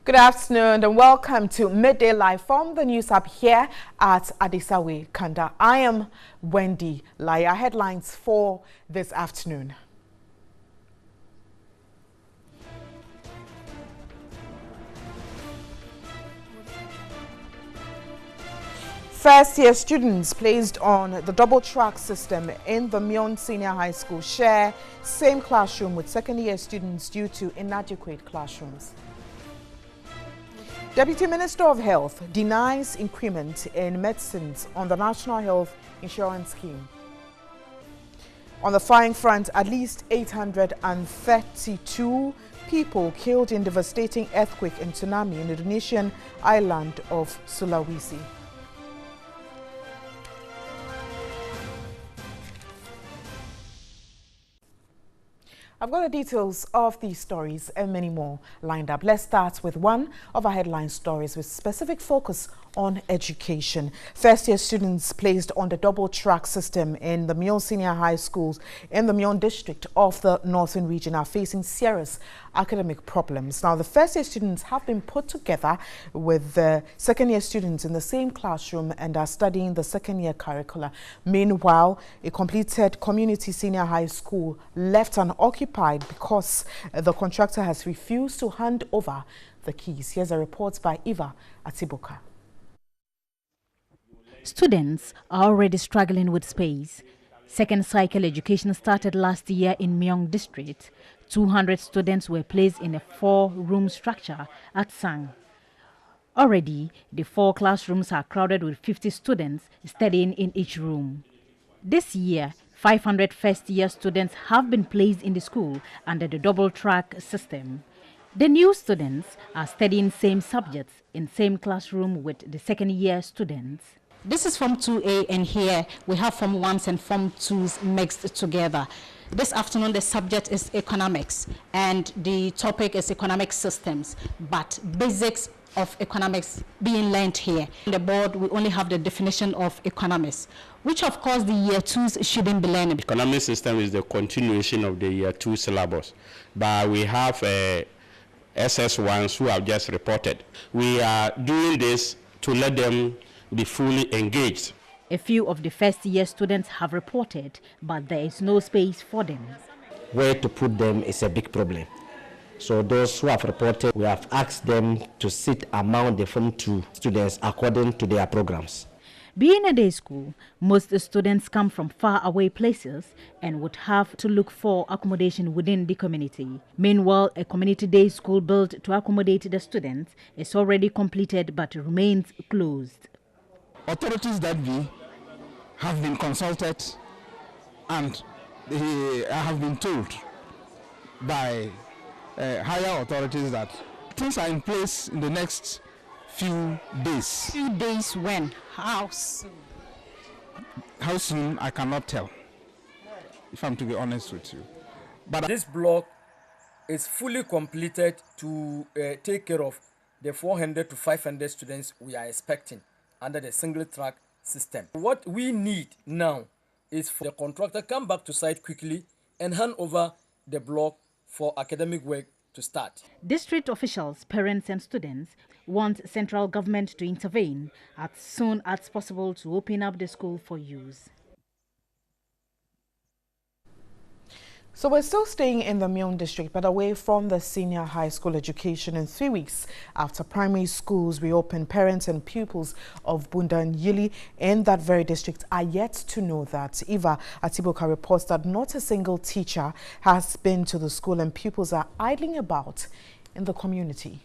Good afternoon and welcome to Midday Live from the News Hub here at Adisawe, Kanda. I am Wendy Laya. Headlines for this afternoon. First-year students placed on the double-track system in the Myon Senior High School share same classroom with second-year students due to inadequate classrooms. Deputy Minister of Health denies increment in medicines on the National Health Insurance Scheme. On the firing front, at least 832 people killed in devastating earthquake and tsunami in the Indonesian island of Sulawesi. I've got the details of these stories and many more lined up. Let's start with one of our headline stories with specific focus on education. First-year students placed on the double-track system in the Myon Senior High Schools in the Myon district of the Northern region are facing serious academic problems. Now, the first-year students have been put together with the second-year students in the same classroom and are studying the second-year curricula. Meanwhile, a completed community senior high school left unoccupied because the contractor has refused to hand over the keys. Here's a report by Eva Atiboka. Students are already struggling with space. Second cycle education started last year in Myon district. 200 students were placed in a 4-room structure at Sang. Already, the 4 classrooms are crowded with 50 students studying in each room. This year, 500 first-year students have been placed in the school under the double-track system. The new students are studying same subjects in same classroom with the second-year students. This is Form 2A, and here we have Form 1s and Form 2s mixed together. This afternoon the subject is economics and the topic is economic systems, but basics of economics being learned here. On the board we only have the definition of economics, which of course the year 2s shouldn't be learning. Economic system is the continuation of the year 2 syllabus, but we have SS1s who have just reported. We are doing this to let them be fully engaged. A few of the first-year students have reported, but there is no space for them. Where to put them is a big problem. So those who have reported, we have asked them to sit among the Form 2 students according to their programs. Being a day school, most students come from far away places and would have to look for accommodation within the community. Meanwhile, a community day school built to accommodate the students is already completed but remains closed. Authorities that have been consulted and they have been told by higher authorities that things are in place in the next few days. Few days when? How soon? How soon, I cannot tell, if I'm to be honest with you. But this block is fully completed to take care of the 400 to 500 students we are expecting under the single track system. What we need now is for the contractor to come back to site quickly and hand over the block for academic work to start. District officials, parents and students want central government to intervene as soon as possible to open up the school for use. So we're still staying in the Myon district, but away from the senior high school education. In 3 weeks after primary schools reopened, parents and pupils of Bundanyili in that very district are yet to know that. Eva Atiboka reports that not a single teacher has been to the school and pupils are idling about in the community.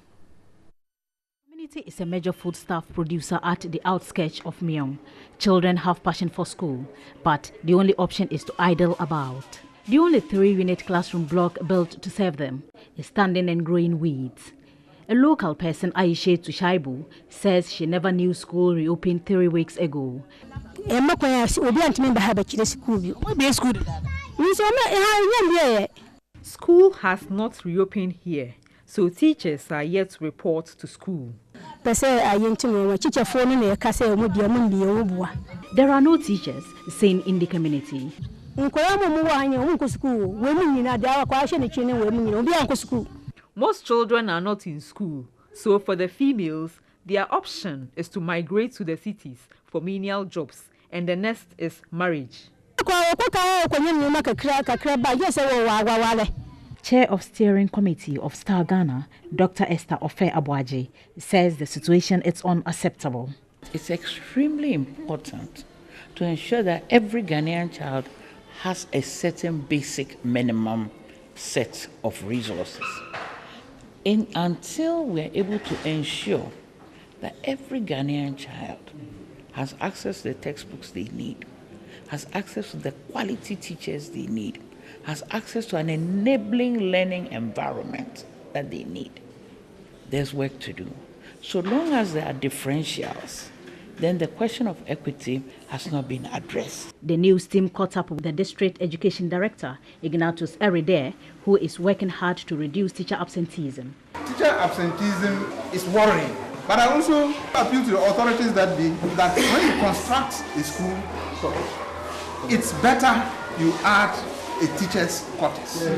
The community is a major foodstuff producer at the outskirts of Myon. Children have passion for school, but the only option is to idle about. The only 3-unit classroom block built to serve them is standing and growing weeds. A local person, Aisha Tushaibu, says she never knew school reopened 3 weeks ago. School has not reopened here, so teachers are yet to report to school. There are no teachers seen in the community. Most children are not in school, So for the females, their option is to migrate to the cities for menial jobs, and the next is marriage. Chair of Steering Committee of Star Ghana, Dr. Esther Ofe Abuaji, says the situation is unacceptable. It's extremely important to ensure that every Ghanaian child has a certain basic minimum set of resources. Until we're able to ensure that every Ghanaian child has access to the textbooks they need, has access to the quality teachers they need, has access to an enabling learning environment that they need, there's work to do. So long as there are differentials, then the question of equity has not been addressed. The news team caught up with the District Education Director, Ignatius Erideh, who is working hard to reduce teacher absenteeism. Teacher absenteeism is worrying, but I also appeal to the authorities that when you construct a school, it's better you add a teacher's quarters.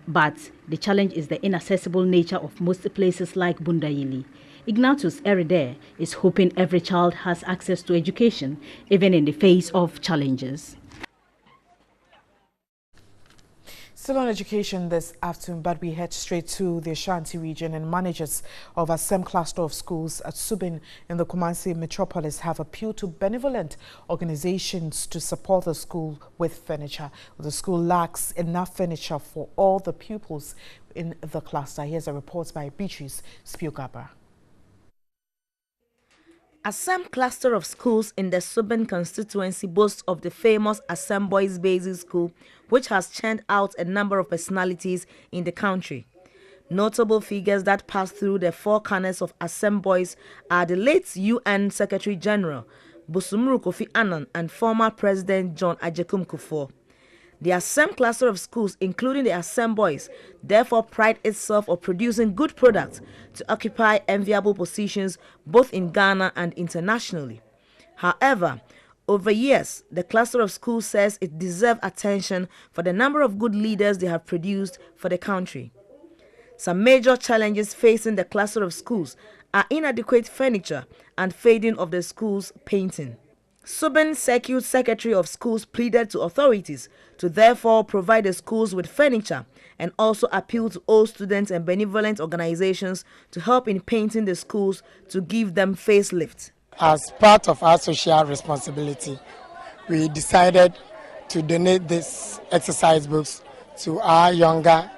But the challenge is the inaccessible nature of most places like Bundayili. Ignatius Erideh is hoping every child has access to education, even in the face of challenges. Still on education this afternoon, but we head straight to the Ashanti region, and managers of a SEM cluster of schools at Subin in the Kumasi metropolis have appealed to benevolent organizations to support the school with furniture. The school lacks enough furniture for all the pupils in the cluster. Here's a report by Beatrice Spiogaba. Assam cluster of schools in the Subin constituency boasts of the famous Assam Boys Basic School, which has churned out a number of personalities in the country. Notable figures that pass through the four corners of Assam Boys are the late UN Secretary General Busumuru Kofi Annan and former President John Ajekum Kufuor. The Assam cluster of schools, including the Assam Boys, therefore pride itself of producing good products to occupy enviable positions both in Ghana and internationally. However, over years, the cluster of schools says it deserves attention for the number of good leaders they have produced for the country. Some major challenges facing the cluster of schools are inadequate furniture and fading of the school's painting. Subin Circuit Secretary of Schools pleaded to authorities to therefore provide the schools with furniture and also appeal to all students and benevolent organizations to help in painting the schools to give them facelift. As part of our social responsibility, we decided to donate these exercise books to our younger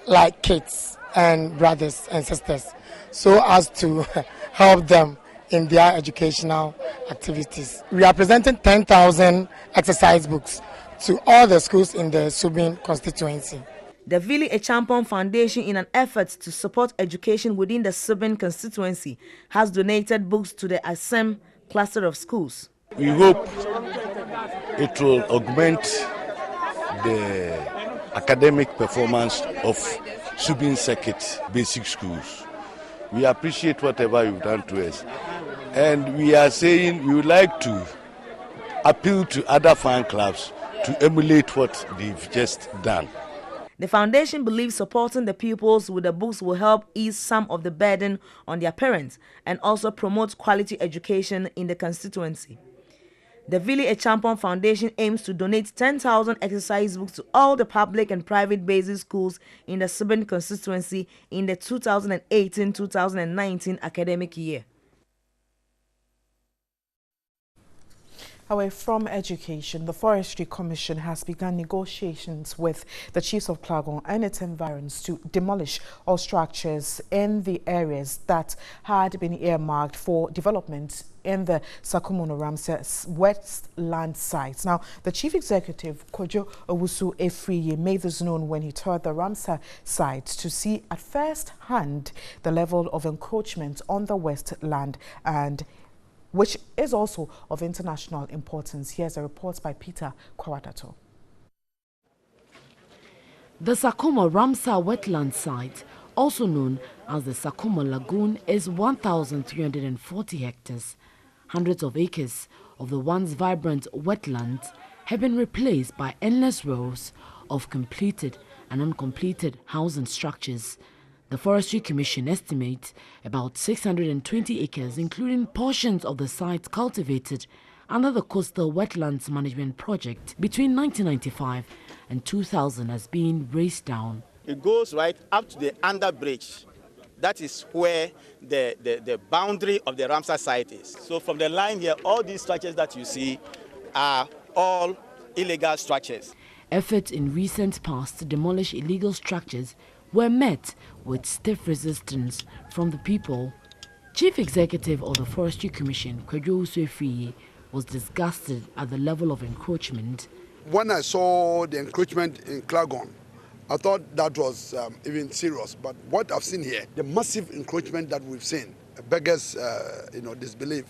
like kids and brothers and sisters so as to help them in their educational activities. We are presenting 10,000 exercise books to all the schools in the Subin constituency. The Vili Echampon Foundation, in an effort to support education within the Subin constituency, has donated books to the Assam cluster of schools. We hope it will augment the academic performance of Subin Circuit basic schools. We appreciate whatever you've done to us. And we are saying we would like to appeal to other fan clubs to emulate what they've just done. The foundation believes supporting the pupils with the books will help ease some of the burden on their parents and also promote quality education in the constituency. The Vili Echampon Foundation aims to donate 10,000 exercise books to all the public and private basic schools in the Subin constituency in the 2018-2019 academic year. Away from education, the Forestry Commission has begun negotiations with the chiefs of Klagon and its environs to demolish all structures in the areas that had been earmarked for development in the Sakumono Ramsar wetland sites. Now, the Chief Executive, Kojo Owusu Efriye, made this known when he toured the Ramsar sites to see at first hand the level of encroachment on the wetland, and which is also of international importance. Here's a report by Peter Kwadato. The Sakuma Ramsar wetland site, also known as the Sakuma Lagoon, is 1,340 hectares. Hundreds of acres of the once vibrant wetlands have been replaced by endless rows of completed and uncompleted housing structures. The Forestry Commission estimates about 620 acres, including portions of the site cultivated under the Coastal Wetlands Management Project between 1995 and 2000 has been razed down. It goes right up to the under bridge. That is where the boundary of the Ramsar site is. So from the line here, all these structures that you see are all illegal structures. Efforts in recent past to demolish illegal structures were met with stiff resistance from the people. Chief Executive of the Forestry Commission, Kwadwo Uswefriye, was disgusted at the level of encroachment. When I saw the encroachment in Klagon, I thought that was even serious. But what I've seen here, the massive encroachment that we've seen, beggars, disbelief.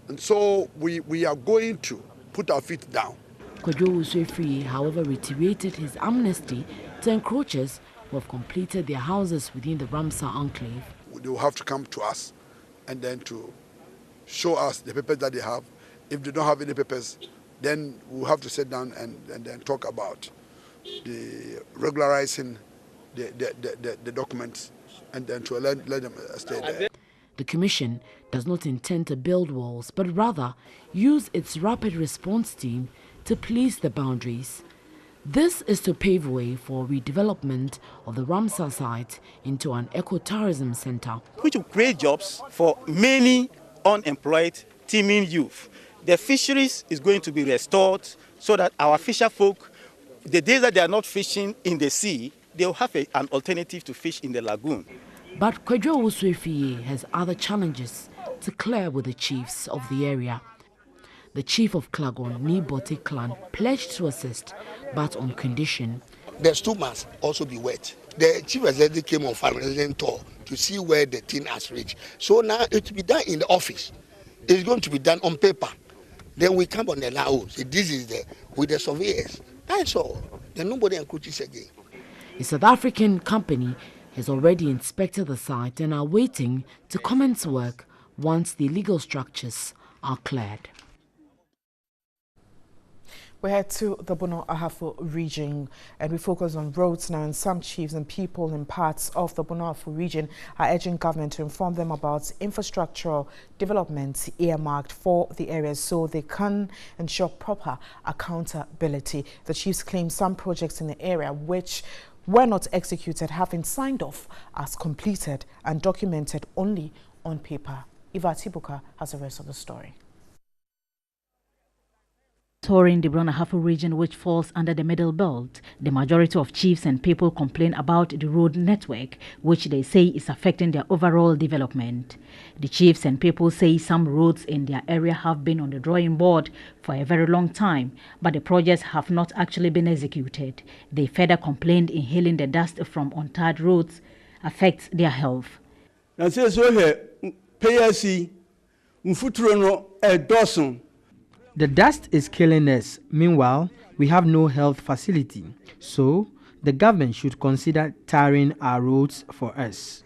And so we are going to put our feet down. Kwadwo Uswefriye, however, reiterated his amnesty to encroachers who have completed their houses within the Ramsar enclave. They will have to come to us and then to show us the papers that they have. If they don't have any papers, then we'll have to sit down and then talk about the regularizing the documents and then to let them stay there. The Commission does not intend to build walls, but rather use its rapid response team to police the boundaries. This is to pave way for redevelopment of the Ramsar site into an ecotourism center, which will create jobs for many unemployed teeming youth. The fisheries is going to be restored so that our fisher folk, the days that they are not fishing in the sea, they will have an alternative to fish in the lagoon. But Kwadwo Uswefriye has other challenges to clear with the chiefs of the area. The chief of Klagon, Nibote clan, pledged to assist, but on condition. The stool must also be wet. The chief executive came on fundraising tour to see where the thing has reached. So now it will be done in the office. It's going to be done on paper. Then we come on the law. This is with the surveyors. That's all. Then nobody encroaches again. A South African company has already inspected the site and are waiting to commence work once the illegal structures are cleared. We head to the Bono Ahafo region and we focus on roads now, and some chiefs and people in parts of the Bono Ahafo region are urging government to inform them about infrastructural developments earmarked for the areas so they can ensure proper accountability. The chiefs claim some projects in the area which were not executed have been signed off as completed and documented only on paper. Eva Tibuka has the rest of the story. Touring the Bono Ahafo region, which falls under the Middle Belt, the majority of chiefs and people complain about the road network, which they say is affecting their overall development. The chiefs and people say some roads in their area have been on the drawing board for a very long time, but the projects have not actually been executed. They further complained inhaling the dust from untarred roads affects their health. The dust is killing us. Meanwhile, we have no health facility. So, the government should consider tarring our roads for us.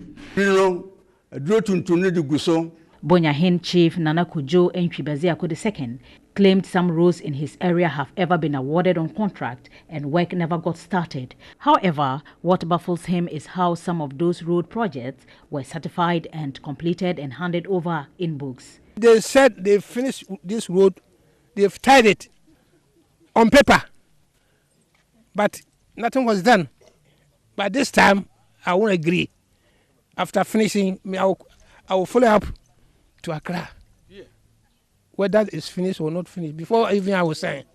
Bonyahin Chief Nana Kujo Entwibaziako II claimed some roads in his area have ever been awarded on contract and work never got started. However, what baffles him is how some of those road projects were certified and completed and handed over in books. They said they finished this road. They've tied it on paper, but nothing was done. But this time, I won't agree. After finishing, I will follow up to Accra. Yeah. Whether it's finished or not finished. Before even I was saying,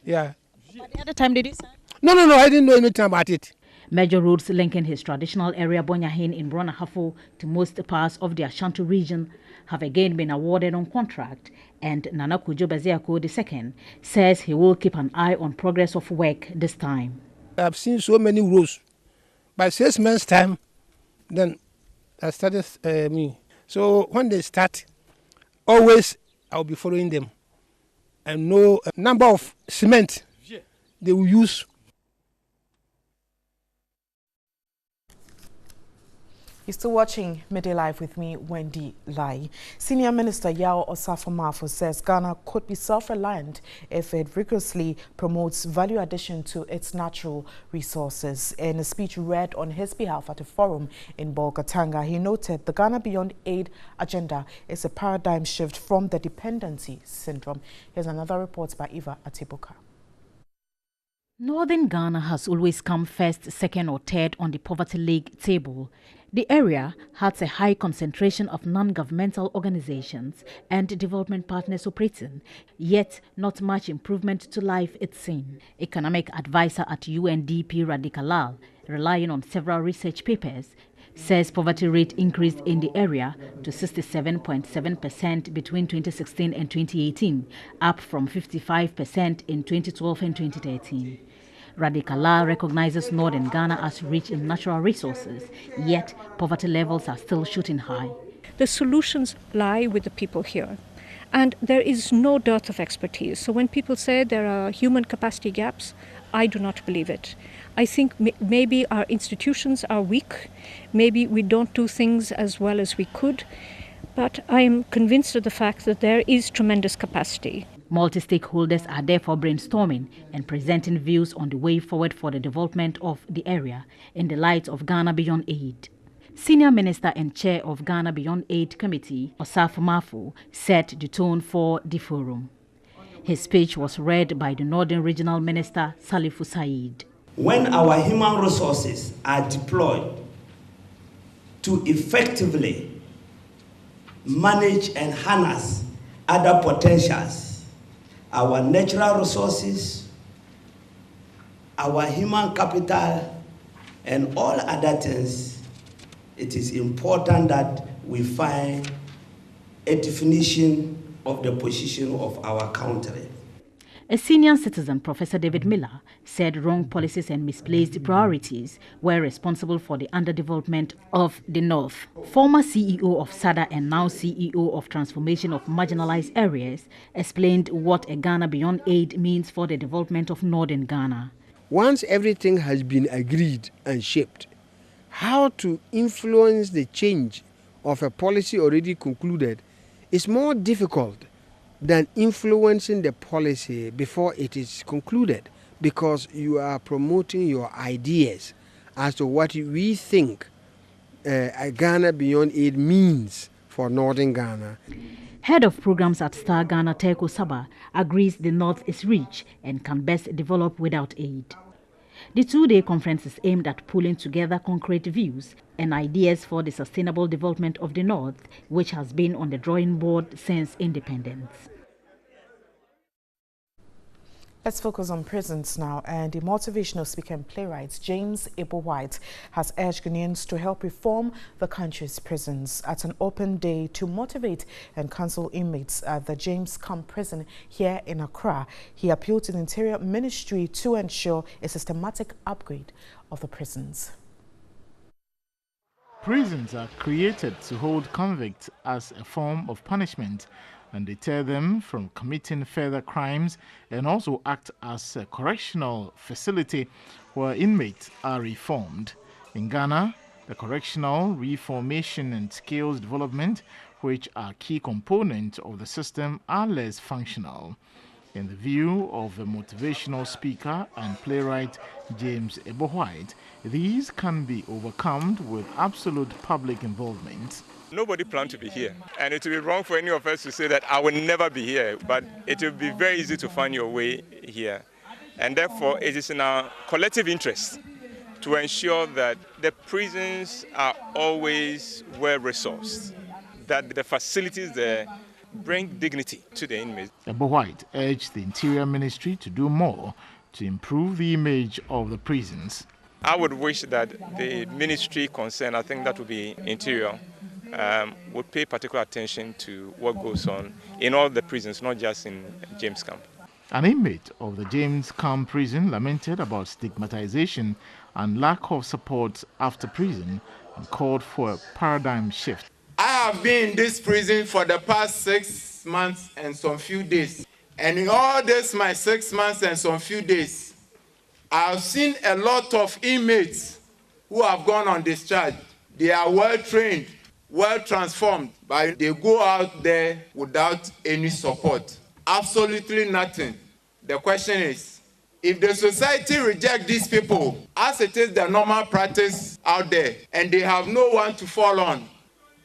yeah. But the other time did you sign? No, I didn't know anything about it. Major roads linking his traditional area Bonyahin in Bono Ahafo to most parts of the Ashanti region have again been awarded on contract, and Nana Kujo Baziako II says he will keep an eye on progress of work this time. I've seen so many roads. By 6 months' time, then I started me. So when they start, always I'll be following them and know a number of cement they will use. You're still watching Midday Live with me, Wendy Lai. Senior Minister Yao Osafo-Maafo says Ghana could be self-reliant if it rigorously promotes value addition to its natural resources. In a speech read on his behalf at a forum in Bolgatanga, he noted the Ghana Beyond Aid agenda is a paradigm shift from the dependency syndrome. Here's another report by Eva Atibuka. Northern Ghana has always come first, second or third on the poverty league table. The area has a high concentration of non-governmental organizations and development partners operating, yet not much improvement to life it's seen. Economic advisor at UNDP Radhika Lal, relying on several research papers, says poverty rate increased in the area to 67.7% between 2016 and 2018, up from 55% in 2012 and 2013. Radhika Lal recognizes Northern Ghana as rich in natural resources, yet poverty levels are still shooting high. The solutions lie with the people here. And there is no dearth of expertise. So when people say there are human capacity gaps, I do not believe it. I think maybe our institutions are weak. Maybe we don't do things as well as we could. But I am convinced of the fact that there is tremendous capacity. Multi-stakeholders are therefore brainstorming and presenting views on the way forward for the development of the area in the light of Ghana Beyond Aid. Senior Minister and Chair of Ghana Beyond Aid Committee, Osafo-Maafo, set the tone for the forum. His speech was read by the Northern Regional Minister, Salifu Said. When our human resources are deployed to effectively manage and harness other potentials, our natural resources, our human capital, and all other things, it is important that we find a definition of the position of our country. A senior citizen, Professor David Miller, said wrong policies and misplaced priorities were responsible for the underdevelopment of the North. Former CEO of SADA and now CEO of Transformation of Marginalized Areas explained what a Ghana Beyond Aid means for the development of Northern Ghana. Once everything has been agreed and shaped, how to influence the change of a policy already concluded is more difficult than influencing the policy before it is concluded, because you are promoting your ideas as to what we think a Ghana Beyond Aid means for Northern Ghana. Head of programs at Star Ghana, Teko Saba, agrees the North is rich and can best develop without aid. The two-day conference is aimed at pulling together concrete views and ideas for the sustainable development of the North, which has been on the drawing board since independence. Let's focus on prisons now, and the motivational speaker and playwright James Ebo-White has urged Ghanaians to help reform the country's prisons. At an open day to motivate and counsel inmates at the James Camp prison here in Accra, he appealed to the Interior Ministry to ensure a systematic upgrade of the prisons. Prisons are created to hold convicts as a form of punishment and deter them from committing further crimes, and also act as a correctional facility where inmates are reformed. In Ghana, the correctional reformation and skills development, which are key components of the system, are less functional. In the view of the motivational speaker and playwright James Ebo-White, these can be overcome with absolute public involvement. Nobody planned to be here, and it would be wrong for any of us to say that I will never be here, but it will be very easy to find your way here. And therefore, it is in our collective interest to ensure that the prisons are always well-resourced, that the facilities there bring dignity to the inmates. Ebo-White urged the Interior Ministry to do more to improve the image of the prisons. I would wish that the ministry concerned, I think that would be Interior, would pay particular attention to what goes on in all the prisons, not just in James Camp. An inmate of the James Camp prison lamented about stigmatization and lack of support after prison and called for a paradigm shift. I have been in this prison for the past 6 months and some few days. And in all this, my 6 months and some few days, I have seen a lot of inmates who have gone on discharge. They are well trained, well transformed, but they go out there without any support. Absolutely nothing. The question is, if the society rejects these people, as it is the normal practice out there, and they have no one to fall on,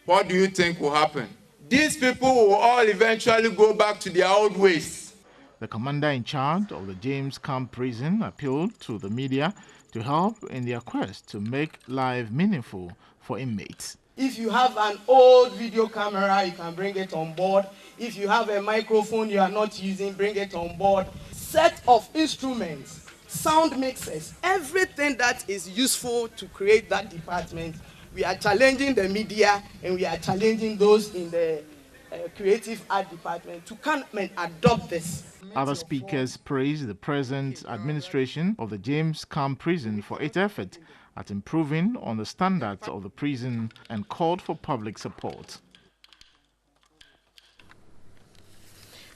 what do you think will happen? These people will all eventually go back to their old ways. The commander in charge of the James Camp prison appealed to the media to help in their quest to make life meaningful for inmates. If you have an old video camera, you can bring it on board. If you have a microphone you are not using, bring it on board. Set of instruments, sound mixers, everything that is useful to create that department. We are challenging the media and we are challenging those in the creative art department to come and adopt this. Other speakers praised the present administration of the James Camp prison for its effort at improving on the standards of the prison and called for public support.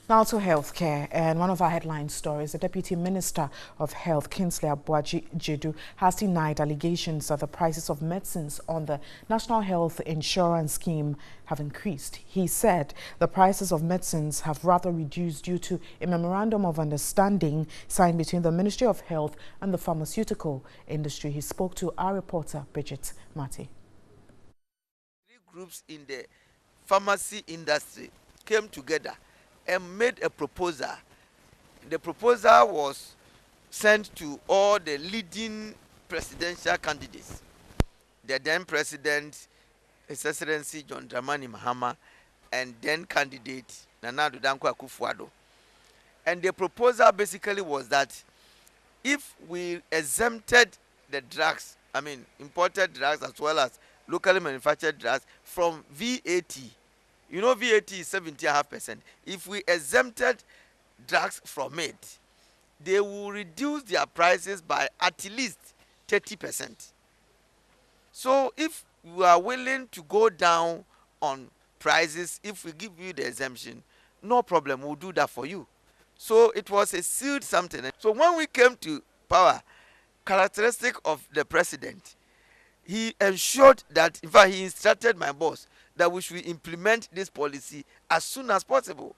Now to healthcare, and one of our headline stories, the Deputy Minister of Health, Kingsley Abuaji-Jedu, has denied allegations that the prices of medicines on the National Health Insurance Scheme have increased. He said the prices of medicines have rather reduced due to a memorandum of understanding signed between the Ministry of Health and the pharmaceutical industry. He spoke to our reporter, Bridget Mati. 3 groups in the pharmacy industry came together and made a proposal. The proposal was sent to all the leading presidential candidates. The then president, His Excellency John Dramani Mahama, and then candidate Nana Addo Dankwa Akufo-Addo. And the proposal basically was that if we exempted the drugs, imported drugs as well as locally manufactured drugs from VAT. You know, VAT is 70.5%. If we exempted drugs from it, they will reduce their prices by at least 30%. So if you are willing to go down on prices, if we give you the exemption, no problem, we'll do that for you. So it was a sealed something. So when we came to power, characteristic of the president, he ensured that, in fact, he instructed my boss that we should implement this policy as soon as possible.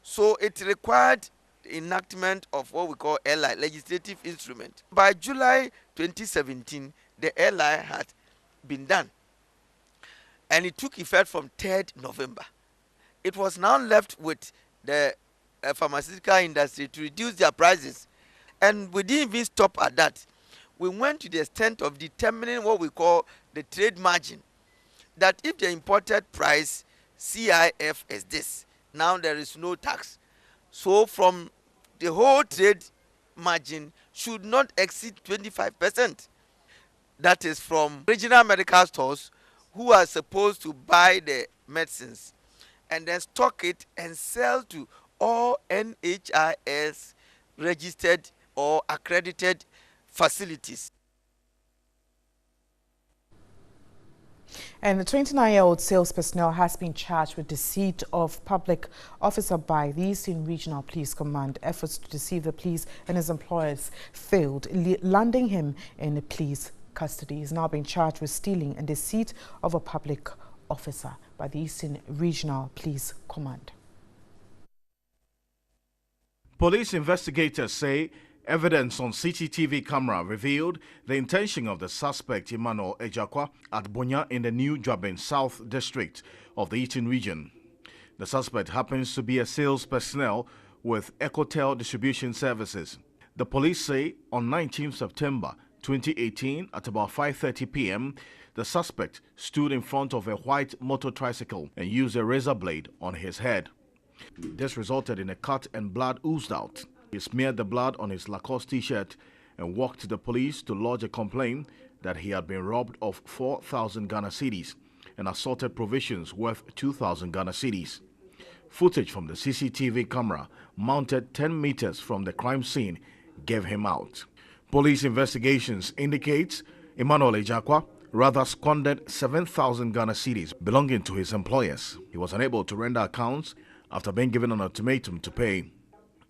So it required the enactment of what we call LI, legislative instrument. By July 2017, the LI had been done. And it took effect from 3rd November. It was now left with the pharmaceutical industry to reduce their prices. And we didn't even stop at that. We went to the extent of determining what we call the trade margin. That if the imported price CIF is this, now there is no tax. So from the whole trade margin should not exceed 25%. That is from regional medical stores who are supposed to buy the medicines and then stock it and sell to all NHIS registered or accredited facilities. And the 29-year-old sales personnel has been charged with deceit of public officer by the Eastern Regional Police Command. Efforts to deceive the police and his employers failed, landing him in the police custody. He is now being charged with stealing and deceit of a public officer by the Eastern Regional Police Command. Police investigators say evidence on CCTV camera revealed the intention of the suspect Emmanuel Ejakwa at Bonya in the New Jabin South District of the Eastern Region. The suspect happens to be a sales personnel with Ecotel Distribution Services. The police say on 19 September 2018 at about 5:30 p.m., the suspect stood in front of a white motor tricycle and used a razor blade on his head. This resulted in a cut and blood oozed out. He smeared the blood on his Lacoste t-shirt and walked to the police to lodge a complaint that he had been robbed of 4,000 Ghana cedis and assaulted provisions worth 2,000 Ghana cedis. Footage from the CCTV camera mounted 10 meters from the crime scene gave him out. Police investigations indicates Emmanuel Ejakwa rather squandered 7,000 Ghana cedis belonging to his employers. He was unable to render accounts after being given an ultimatum to pay.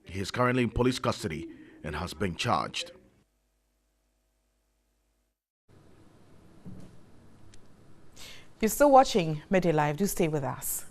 He is currently in police custody and has been charged. You're still watching Midday Live. Do stay with us.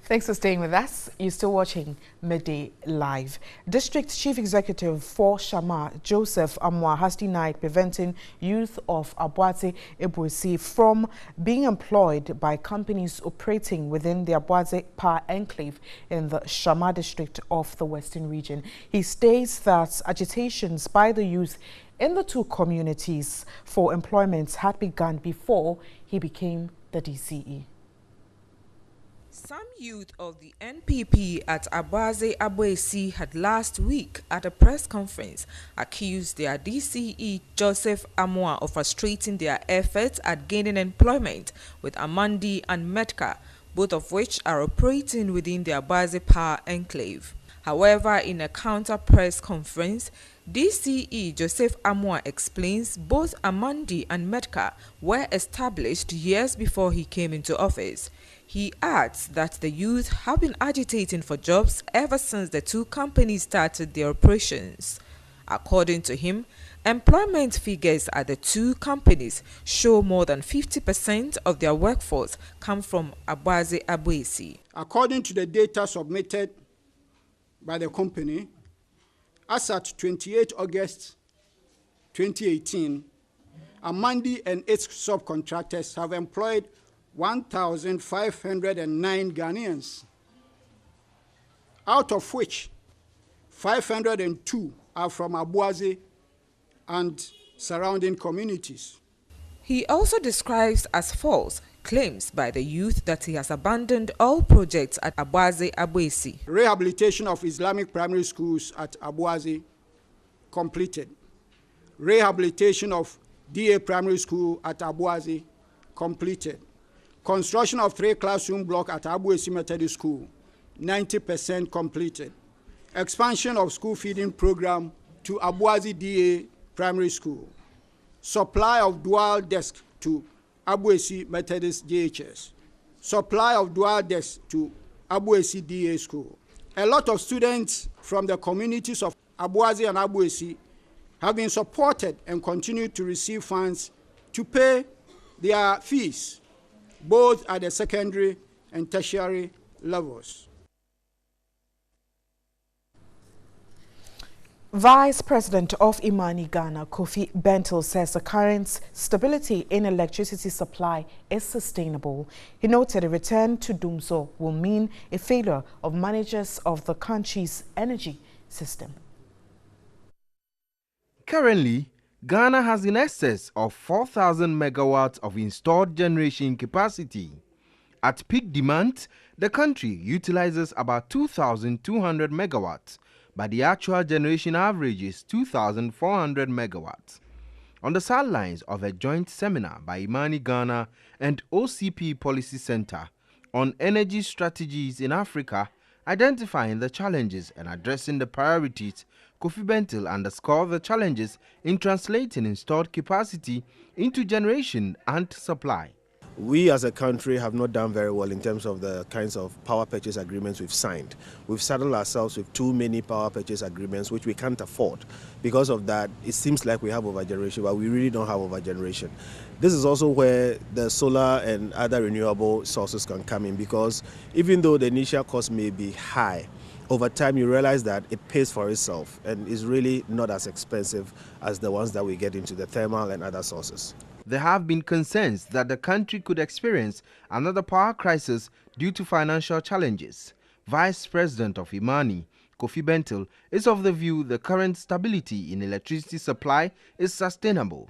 Thanks for staying with us. You're still watching Midday Live. District Chief Executive for Shama, Joseph Amwa, has denied preventing youth of Abuaze Ebuesi from being employed by companies operating within the Abuaze Power Enclave in the Shama district of the Western region. He states that agitations by the youth in the two communities for employment had begun before he became the DCE. Some youth of the NPP at Abuaze Abuesi had last week at a press conference accused their DCE Joseph Amwa of frustrating their efforts at gaining employment with Amandi and Medka, both of which are operating within the Abuaze Power Enclave. However, in a counter press conference, DCE Joseph Amwa explains both Amandi and Medka were established years before he came into office. He adds that the youth have been agitating for jobs ever since the two companies started their operations. According to him, employment figures at the two companies show more than 50% of their workforce come from Abuaze Abuesi. According to the data submitted by the company, as at 28 August 2018, Amandi and its subcontractors have employed 1,509 Ghanaians, out of which 502 are from Abuaze and surrounding communities. He also describes as false claims by the youth that he has abandoned all projects at Abuaze Abuesi. Rehabilitation of Islamic primary schools at Abuaze completed. Rehabilitation of DA primary school at Abuaze completed. Construction of 3 classroom block at Abuesi Methodist School, 90% completed. Expansion of school feeding program to Abuaze DA Primary School. Supply of dual desk to Abuesi Methodist JHS. Supply of dual desk to Abuesi DA School. A lot of students from the communities of Abuaze and Abuesi have been supported and continue to receive funds to pay their fees, both at the secondary and tertiary levels. Vice President of Imani Ghana, Kofi Bentil, says the current stability in electricity supply is sustainable. He noted a return to Dumso will mean a failure of managers of the country's energy system. Currently, Ghana has in excess of 4,000 megawatts of installed generation capacity. At peak demand, the country utilizes about 2,200 megawatts, but the actual generation average is 2,400 megawatts. On the sidelines of a joint seminar by Imani Ghana and OCP Policy Center on energy strategies in Africa, identifying the challenges and addressing the priorities, Kofi Bentil underscored the challenges in translating installed capacity into generation and supply. We as a country have not done very well in terms of the kinds of power purchase agreements we've signed. We've saddled ourselves with too many power purchase agreements which we can't afford. Because of that, it seems like we have overgeneration, but we really don't have overgeneration. This is also where the solar and other renewable sources can come in, because even though the initial cost may be high, over time you realize that it pays for itself and is really not as expensive as the ones that we get into the thermal and other sources. There have been concerns that the country could experience another power crisis due to financial challenges. Vice President of Imani, Kofi Bentil, is of the view the current stability in electricity supply is sustainable.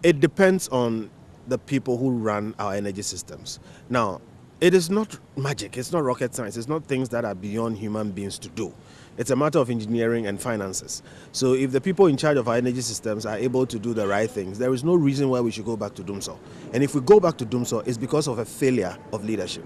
It depends on the people who run our energy systems. Now, it is not magic, it's not rocket science, it's not things that are beyond human beings to do. It's a matter of engineering and finances. So if the people in charge of our energy systems are able to do the right things, there is no reason why we should go back to Dumso. And if we go back to Dumso, it's because of a failure of leadership.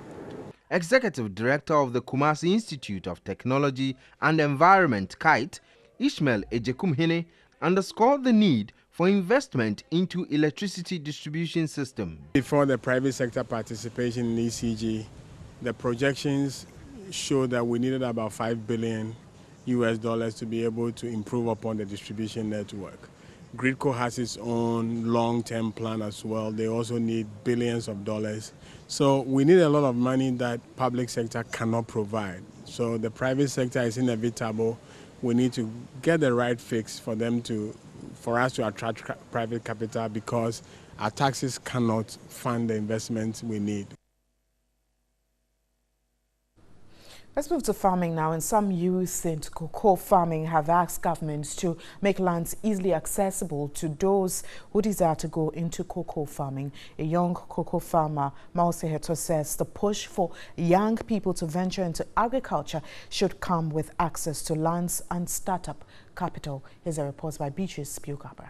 Executive Director of the Kumasi Institute of Technology and Environment, KITE, Ishmael Ejekumhene, underscored the need for investment into electricity distribution system. Before the private sector participation in ECG, the projections showed that we needed about 5 billion US dollars to be able to improve upon the distribution network. Gridco has its own long-term plan as well. They also need billions of dollars. So we need a lot of money that public sector cannot provide. So the private sector is inevitable. We need to get the right fix for us to attract private capital, because our taxes cannot fund the investments we need. Let's move to farming now. And some youth into cocoa farming have asked governments to make lands easily accessible to those who desire to go into cocoa farming. A young cocoa farmer, Mauseheto, says the push for young people to venture into agriculture should come with access to lands and startup capital. Here's a report by Beatrice Biogabra.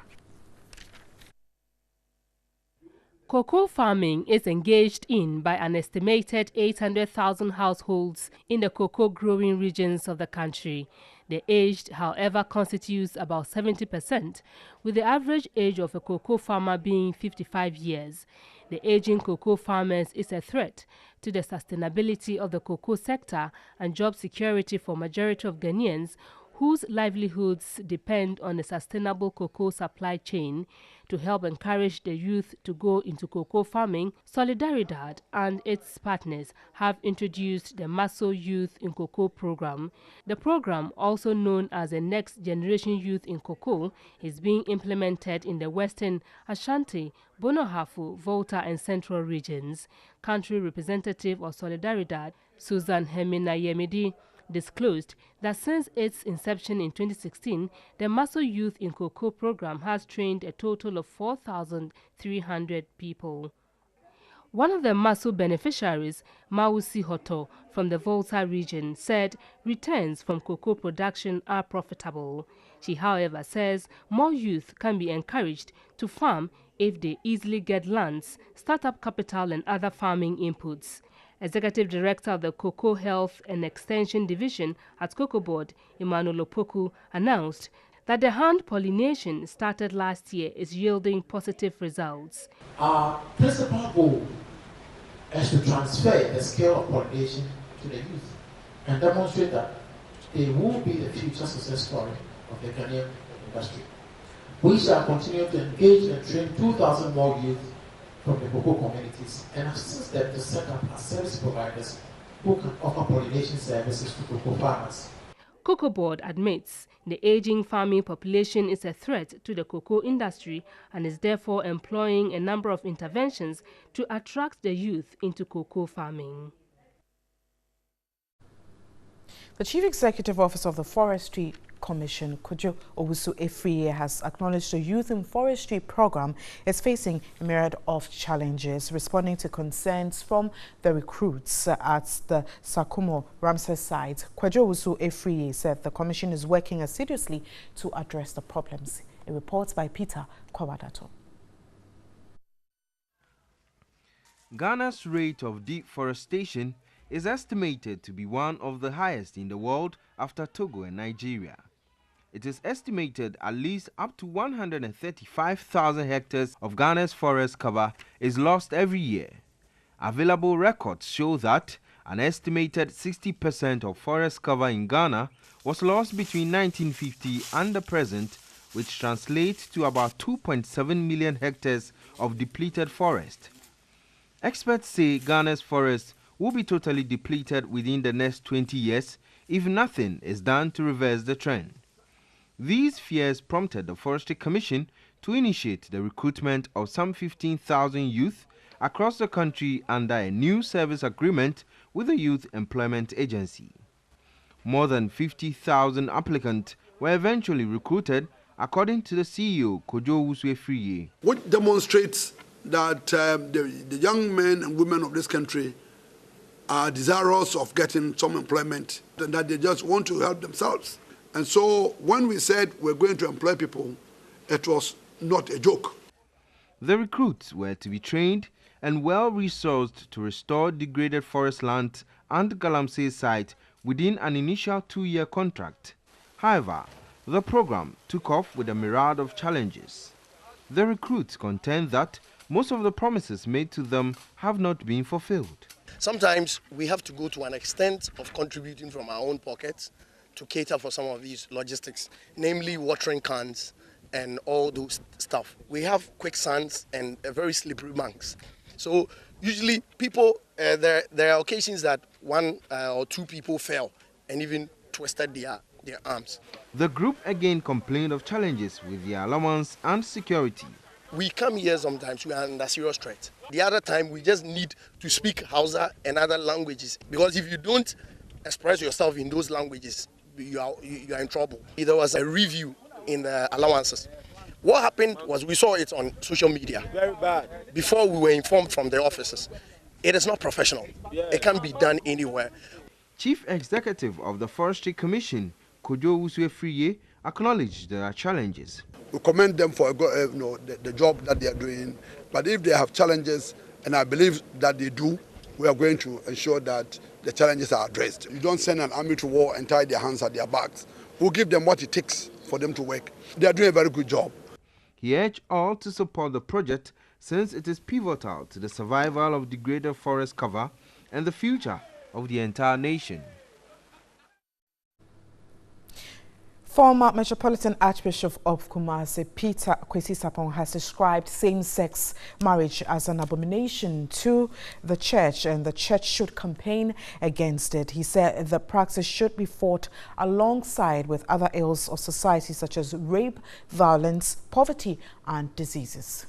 Cocoa farming is engaged in by an estimated 800,000 households in the cocoa growing regions of the country. The aged, however, constitutes about 70%, with the average age of a cocoa farmer being 55 years. The aging cocoa farmers is a threat to the sustainability of the cocoa sector and job security for majority of Ghanaians whose livelihoods depend on a sustainable cocoa supply chain. To help encourage the youth to go into cocoa farming, Solidaridad and its partners have introduced the Maso Youth in Cocoa program. The program, also known as the Next Generation Youth in Cocoa, is being implemented in the Western, Ashanti, Bonohafu, Volta and Central regions. Country representative of Solidaridad, Susan Hemina Yemidi, disclosed that since its inception in 2016, the Maso Youth in Cocoa program has trained a total of 4,300 people. One of the Maso beneficiaries, Mausi Hoto, from the Volta region, said returns from cocoa production are profitable. She, however, says more youth can be encouraged to farm if they easily get lands, startup capital and other farming inputs. Executive Director of the Cocoa Health and Extension Division at Cocoa Board, Emmanuel Opoku, announced that the hand pollination started last year is yielding positive results. Our principal goal is to transfer the scale of pollination to the youth and demonstrate that they will be the future success story of the Ghanaian industry. We shall continue to engage and train 2,000 more youth from the cocoa communities and assist them to set up as service providers who can offer pollination services to cocoa farmers. Cocoa Board admits the aging farming population is a threat to the cocoa industry and is therefore employing a number of interventions to attract the youth into cocoa farming. The Chief Executive Officer of the Forestry Commission, Kojo Owusu Efriye, has acknowledged the Youth in Forestry program is facing a myriad of challenges. Responding to concerns from the recruits at the Sakumo Ramses site, Kojo Owusu Efriye said the Commission is working assiduously to address the problems. A report by Peter Kwawadato. Ghana's rate of deforestation is estimated to be one of the highest in the world after Togo and Nigeria. It is estimated at least up to 135,000 hectares of Ghana's forest cover is lost every year. Available records show that an estimated 60% of forest cover in Ghana was lost between 1950 and the present, which translates to about 2.7 million hectares of depleted forest. Experts say Ghana's forests will be totally depleted within the next 20 years if nothing is done to reverse the trend. These fears prompted the Forestry Commission to initiate the recruitment of some 15,000 youth across the country under a new service agreement with the Youth Employment Agency. More than 50,000 applicants were eventually recruited, according to the CEO, Kojo Owusu Efriye. What demonstrates that the young men and women of this country are desirous of getting some employment and that they just want to help themselves. And so when we said we're going to employ people, it was not a joke. The recruits were to be trained and well-resourced to restore degraded forest land and Galamsey site within an initial 2-year contract. However, the program took off with a myriad of challenges. The recruits contend that most of the promises made to them have not been fulfilled. Sometimes we have to go to an extent of contributing from our own pockets to cater for some of these logistics, namely watering cans and all those stuff. We have quicksands and very slippery banks. So usually people, there are occasions that one or two people fell and even twisted their arms. The group again complained of challenges with their allowance and security. We come here sometimes, we are under serious threat. The other time, we just need to speak Hausa and other languages, because if you don't express yourself in those languages, you are in trouble. There was a review in the allowances. What happened was we saw it on social media. Very bad. Before we were informed from the officers. It is not professional. It can't be done anywhere. Chief Executive of the Forestry Commission, Kojo Usue-Friye, acknowledged there are challenges. We commend them for the job that they are doing. But if they have challenges, and I believe that they do, we are going to ensure that the challenges are addressed. You don't send an army to war and tie their hands at their backs. We'll give them what it takes for them to work. They are doing a very good job. He urged all to support the project since it is pivotal to the survival of degraded forest cover and the future of the entire nation. Former Metropolitan Archbishop of Kumasi, Peter Kwesi Sapong, has described same-sex marriage as an abomination to the church, and the church should campaign against it. He said the practice should be fought alongside with other ills of society such as rape, violence, poverty and diseases.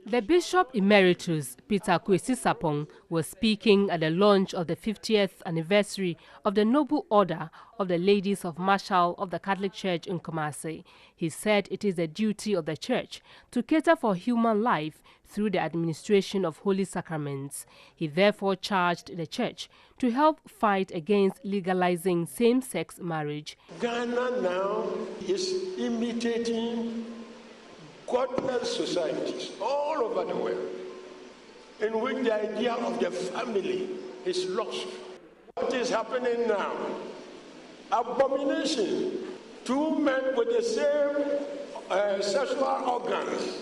The Bishop Emeritus, Peter Kwesi Sapong, was speaking at the launch of the 50th anniversary of the Noble Order of the Ladies of Marshall of the Catholic Church in Kumasi. He said it is the duty of the Church to cater for human life through the administration of holy sacraments. He therefore charged the Church to help fight against legalizing same-sex marriage. Ghana now is imitating godless societies all over the world, in which the idea of the family is lost. What is happening now? Abomination. Two men with the same sexual organs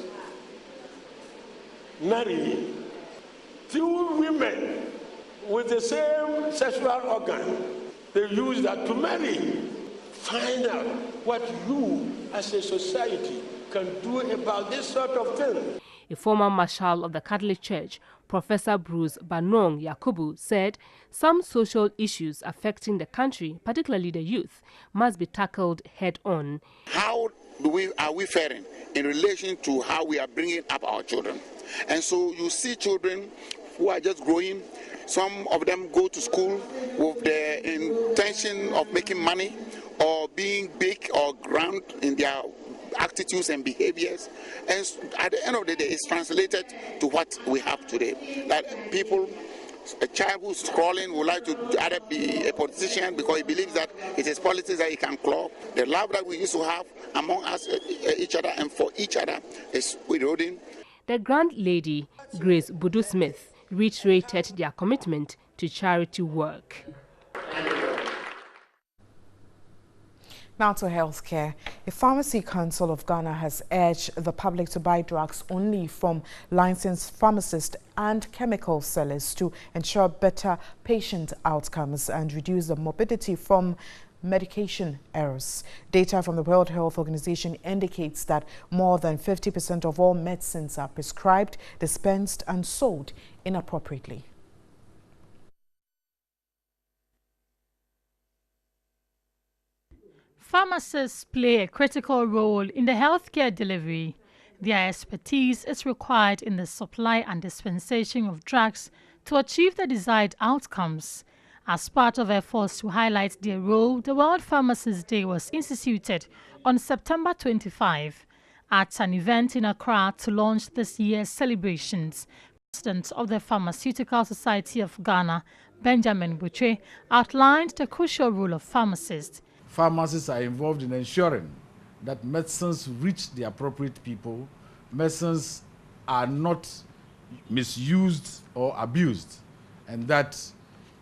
marry. Two women with the same sexual organ, they use that to marry. Find out what you as a society can do about this sort of thing. A former marshal of the Catholic Church, Professor Bruce Banong Yakubu, said some social issues affecting the country, particularly the youth, must be tackled head-on. How are we faring in relation to how we are bringing up our children? And so you see children who are just growing. Some of them go to school with the intention of making money or being big or grand in their attitudes and behaviors, and at the end of the day it's translated to what we have today, that people, a child who's scrolling would like to either be a politician because he believes that it is politics that he can claw. The love that we used to have among us, each other and for each other, is eroding. The Grand Lady, Grace Budu Smith, reiterated their commitment to charity work. Now to healthcare. The Pharmacy Council of Ghana has urged the public to buy drugs only from licensed pharmacists and chemical sellers to ensure better patient outcomes and reduce the morbidity from medication errors. Data from the World Health Organization indicates that more than 50% of all medicines are prescribed, dispensed and sold inappropriately. Pharmacists play a critical role in the healthcare delivery. Their expertise is required in the supply and dispensation of drugs to achieve the desired outcomes. As part of efforts to highlight their role, the World Pharmacist Day was instituted on September 25 at an event in Accra to launch this year's celebrations. President of the Pharmaceutical Society of Ghana, Benjamin Butche, outlined the crucial role of pharmacists. Pharmacists are involved in ensuring that medicines reach the appropriate people, medicines are not misused or abused, and that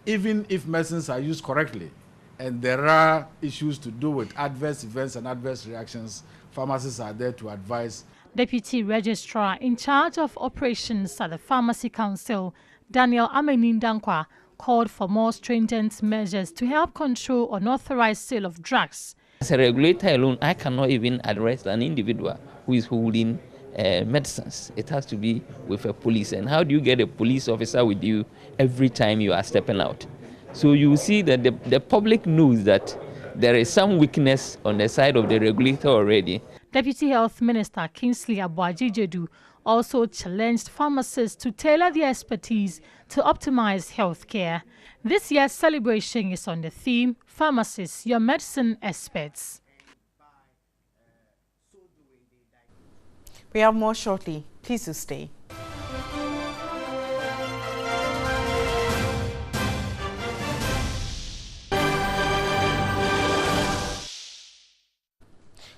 even if medicines are used correctly and there are issues to do with adverse events and adverse reactions, pharmacists are there to advise. Deputy Registrar in charge of operations at the Pharmacy Council, Daniel Amenindankwa, called for more stringent measures to help control unauthorized sale of drugs. As a regulator alone, I cannot even arrest an individual who is holding medicines. It has to be with a police. And how do you get a police officer with you every time you are stepping out? So you see that the public knows that there is some weakness on the side of the regulator already. Deputy Health Minister Kingsley Abuaji-Jedu also challenged pharmacists to tailor their expertise to optimize healthcare. This year's celebration is on the theme, Pharmacists, Your Medicine Experts. We have more shortly. Please do stay.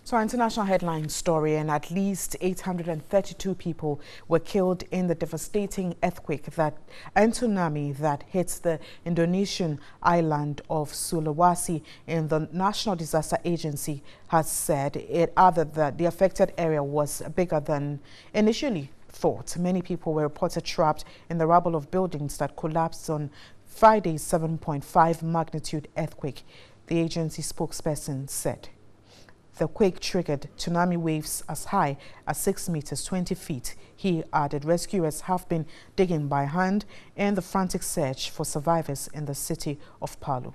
So our international headline story, and at least 832 people were killed in the devastating earthquake and tsunami that hit the Indonesian island of Sulawesi. And the National Disaster Agency has said it added that the affected area was bigger than initially thought. Many people were reported trapped in the rubble of buildings that collapsed on Friday's 7.5 magnitude earthquake, the agency spokesperson said. The quake triggered tsunami waves as high as 6 meters, 20 feet. He added rescuers have been digging by hand in the frantic search for survivors in the city of Palu.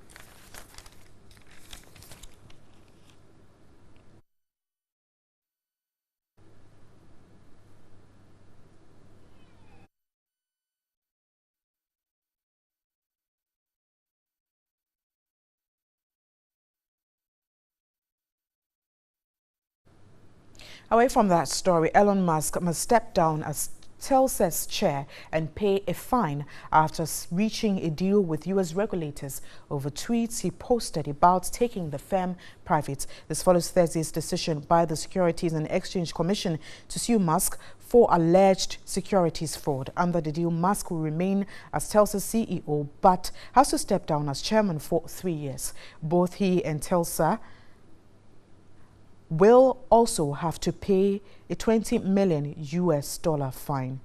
Away from that story, Elon Musk must step down as Telsa's chair and pay a fine after reaching a deal with U.S. regulators over tweets he posted about taking the firm private. This follows Thursday's decision by the Securities and Exchange Commission to sue Musk for alleged securities fraud. Under the deal, Musk will remain as Telsa's CEO but has to step down as chairman for 3 years. Both he and Telsa will also have to pay a $20 million fine.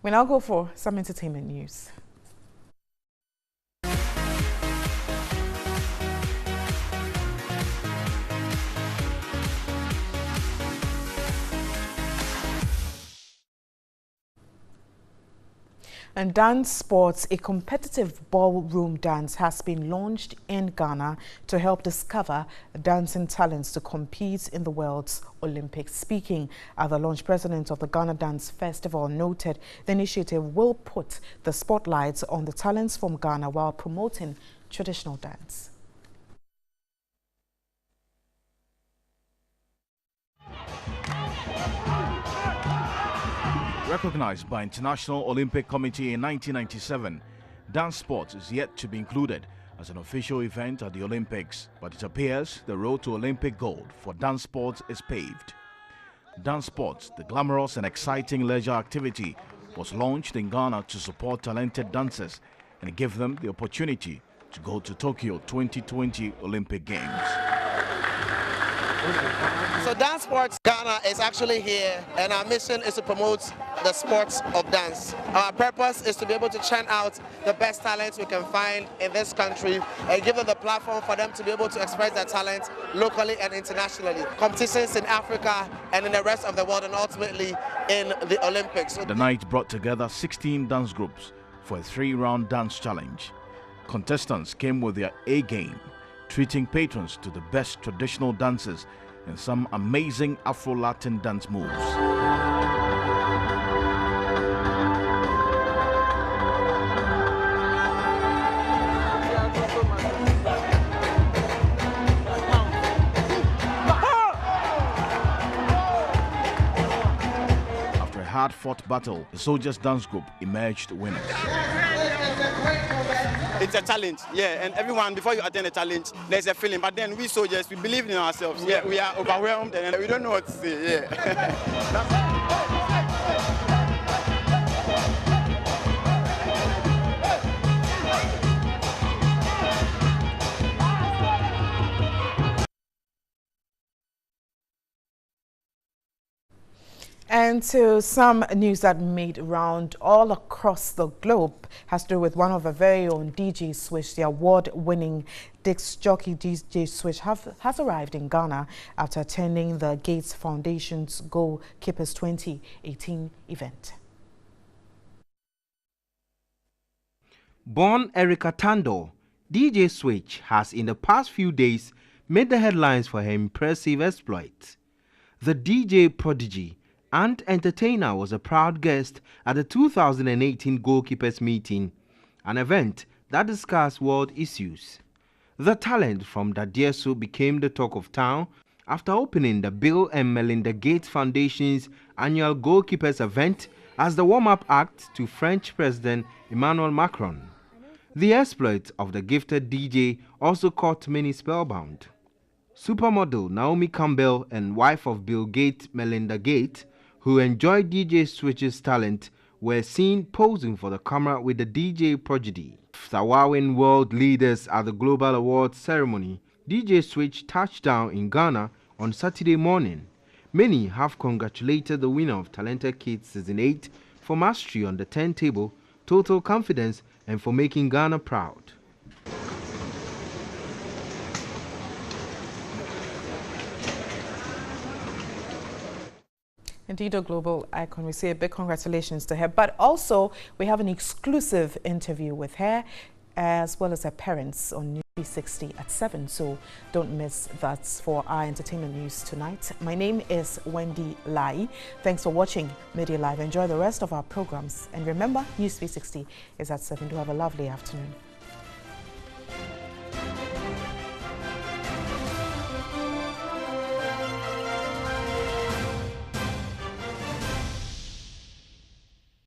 We now go for some entertainment news. And dance sports, a competitive ballroom dance has been launched in Ghana to help discover dancing talents to compete in the World's Olympics. Speaking at the launch, president of the Ghana Dance Festival noted the initiative will put the spotlights on the talents from Ghana while promoting traditional dance. Recognized by International Olympic Committee in 1997, dance sports is yet to be included as an official event at the Olympics, but it appears the road to Olympic gold for dance sports is paved. Dance sports, the glamorous and exciting leisure activity, was launched in Ghana to support talented dancers and give them the opportunity to go to Tokyo 2020 Olympic Games. So Dance Sports Ghana is actually here, and our mission is to promote the sports of dance. Our purpose is to be able to churn out the best talents we can find in this country and give them the platform for them to be able to express their talents locally and internationally. Competitions in Africa and in the rest of the world, and ultimately in the Olympics. The night brought together 16 dance groups for a 3-round dance challenge. Contestants came with their A game, treating patrons to the best traditional dances and some amazing Afro-Latin dance moves. After a hard-fought battle, the Soldiers Dance Group emerged winners. It's a challenge, yeah, and everyone, before you attend a challenge, there's a feeling, but then we soldiers, we believe in ourselves, yeah, we are overwhelmed and we don't know what to say, yeah. And to some news that made round all across the globe has to do with one of our very own DJ Switch. The award-winning disc jockey DJ Switch has arrived in Ghana after attending the Gates Foundation's Goalkeepers 2018 event. Born Erica Tando, DJ Switch has in the past few days made the headlines for her impressive exploits. The DJ prodigy and entertainer was a proud guest at the 2018 Goalkeepers meeting, an event that discussed world issues. The talent from Dadieso became the talk of town after opening the Bill and Melinda Gates Foundation's annual Goalkeepers event as the warm-up act to French President Emmanuel Macron. The exploits of the gifted DJ also caught many spellbound. Supermodel Naomi Campbell and wife of Bill Gates, Melinda Gates, who enjoyed DJ Switch's talent, were seen posing for the camera with the DJ prodigy. After wowing world leaders at the Global Awards ceremony, DJ Switch touched down in Ghana on Saturday morning. Many have congratulated the winner of Talented Kids Season 8 for mastery on the turntable, total confidence, and for making Ghana proud. Indeed, a global icon. We say a big congratulations to her. But also, we have an exclusive interview with her, as well as her parents, on News 360 at 7. So don't miss that for our entertainment news tonight. My name is Wendy Lai. Thanks for watching Midday Live. Enjoy the rest of our programs. And remember, News 360 is at 7. Do have a lovely afternoon.